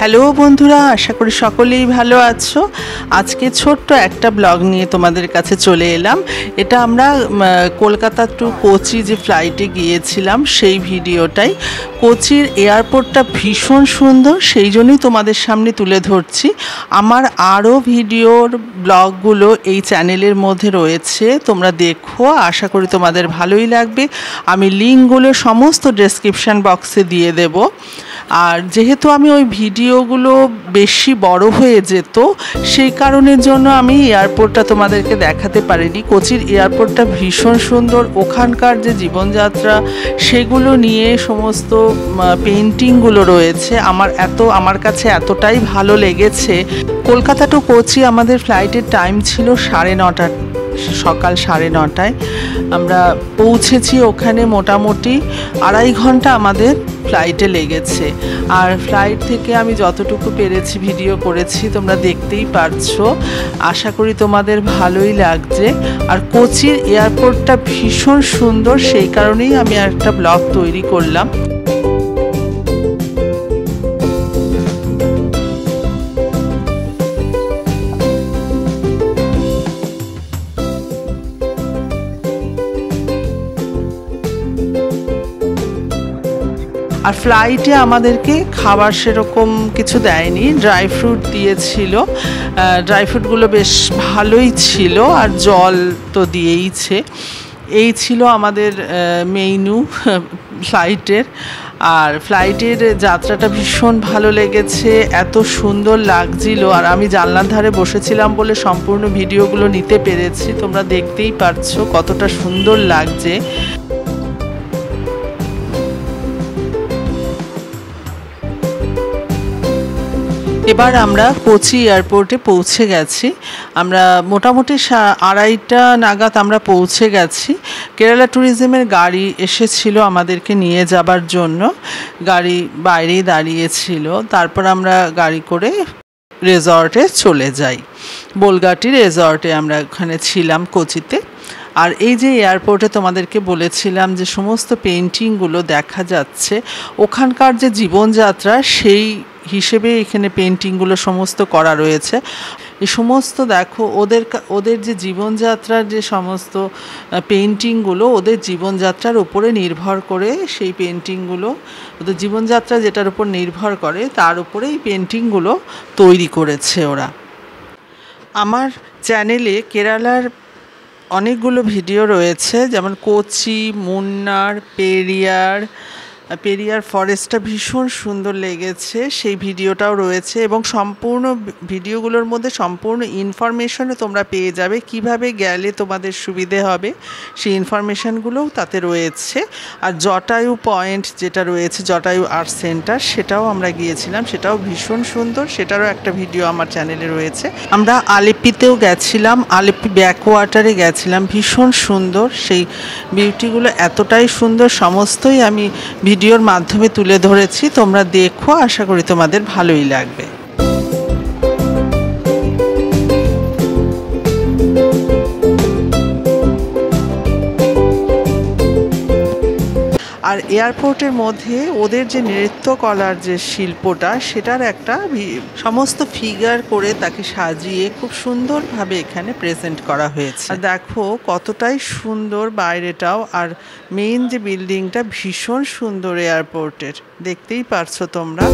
Hello বন্ধুরা, আশা করি সকলেই ভালো আছো। আজকে ছোট্ট একটা ব্লগ নিয়ে তোমাদের কাছে চলে এলাম। এটা আমরা কলকাতা টু কোচি যে ফ্লাইটে গিয়েছিলাম সেই ভিডিওটাই। কোচির এয়ারপোর্টটা ভীষণ সুন্দর, সেই জন্যই তোমাদের সামনে তুলে ধরছি। আমার আরও ভিডিওর ব্লগগুলো এই চ্যানেলের মধ্যে রয়েছে, তোমরা দেখো, আশা করি তোমাদের ভালোই লাগবে। আমি লিঙ্কগুলো সমস্ত ডেসক্রিপশান বক্সে দিয়ে দেব। আর যেহেতু আমি ওই ভিডিওগুলো বেশি বড় হয়ে যেত, সেই কারণের জন্য আমি এয়ারপোর্টটা তোমাদেরকে দেখাতে পারিনি। কোচির এয়ারপোর্টটা ভীষণ সুন্দর, ওখানকার যে জীবনযাত্রা সেগুলো নিয়ে সমস্ত পেন্টিংগুলো রয়েছে। আমার কাছে এতটাই ভালো লেগেছে। কলকাতা টু কোচি আমাদের ফ্লাইটের টাইম ছিল 9:30, সকাল 9:30টায় আমরা পৌঁছেছি ওখানে। মোটামুটি 2.5 ঘন্টা আমাদের ফ্লাইটে লেগেছে। আর ফ্লাইট থেকে আমি যতটুকু পেরেছি ভিডিও করেছি, তোমরা দেখতেই পারছো। আশা করি তোমাদের ভালোই লাগছে। আর কোচির এয়ারপোর্টটা ভীষণ সুন্দর, সেই কারণেই আমি একটা ব্লগ তৈরি করলাম। আর ফ্লাইটে আমাদেরকে খাবার সেরকম কিছু দেয়নি, ড্রাই ফ্রুট দিয়েছিল। ড্রাই ফ্রুটগুলো বেশ ভালোই ছিল, আর জল তো দিয়েইছে। এই ছিল আমাদের মেনু ফ্লাইটের। আর ফ্লাইটের যাত্রাটা ভীষণ ভালো লেগেছে, এত সুন্দর লাগছিল। আর আমি জানলার ধারে বসেছিলাম বলে সম্পূর্ণ ভিডিওগুলো নিতে পেরেছি। তোমরা দেখতেই পারছো কতটা সুন্দর লাগছে। এবার আমরা কোচি এয়ারপোর্টে পৌঁছে গেছি। আমরা মোটামুটি 2:30 নাগাদ আমরা পৌঁছে গেছি। কেরালা ট্যুরিজমের গাড়ি এসেছিল আমাদেরকে নিয়ে যাবার জন্য, গাড়ি বাইরেই দাঁড়িয়েছিল। তারপর আমরা গাড়ি করে রিসর্টে চলে যাই। বোলগাটি রিসর্টে আমরা ওখানে ছিলাম কোচিতে। আর এই যে এয়ারপোর্টে তোমাদেরকে বলেছিলাম যে সমস্ত পেন্টিংগুলো দেখা যাচ্ছে, ওখানকার যে জীবনযাত্রা সেই হিসেবে এখানে পেন্টিংগুলো সমস্ত করা রয়েছে। এই সমস্ত দেখো ওদের যে জীবনযাত্রার যে সমস্ত পেন্টিংগুলো, ওদের জীবনযাত্রার উপরে নির্ভর করে সেই পেন্টিংগুলো, ওদের জীবনযাত্রা যেটার উপর নির্ভর করে তার উপরে এই পেন্টিংগুলো তৈরি করেছে ওরা। আমার চ্যানেলে কেরালার অনেকগুলো ভিডিও রয়েছে, যেমন কোচি, মুন্নার, পেরিয়ার ফরেস্টটা ভীষণ সুন্দর লেগেছে, সেই ভিডিওটাও রয়েছে। এবং সম্পূর্ণ ভিডিওগুলোর মধ্যে সম্পূর্ণ ইনফরমেশনও তোমরা পেয়ে যাবে, কিভাবে গেলে তোমাদের সুবিধে হবে সেই ইনফরমেশানগুলোও তাতে রয়েছে। আর জটায়ু পয়েন্ট যেটা রয়েছে, জটায়ু আর্ট সেন্টার, সেটাও আমরা গিয়েছিলাম, সেটাও ভীষণ সুন্দর, সেটারও একটা ভিডিও আমার চ্যানেলে রয়েছে। আমরা আলেপ্পিতেও গেছিলাম, আলেপ্পি ব্যাকওয়াটারে গেছিলাম, ভীষণ সুন্দর। সেই বিউটিগুলো এতটাই সুন্দর, সমস্তই আমি ভিডিওর মাধ্যমে তুলে ধরেছি। তোমরা দেখো, আশা করি তোমাদের ভালোই লাগবে। আর এয়ারপোর্টের মধ্যে ওদের যে নৃত্যকলার যে শিল্পটা, সেটার একটা সমস্ত ফিগার করে তাকে সাজিয়ে খুব সুন্দরভাবে এখানে প্রেজেন্ট করা হয়েছে। আর দেখো কতটাই সুন্দর বাইরেটাও। আর মেইন যে বিল্ডিংটা ভীষণ সুন্দর এয়ারপোর্টের, দেখতেই পারছো তোমরা।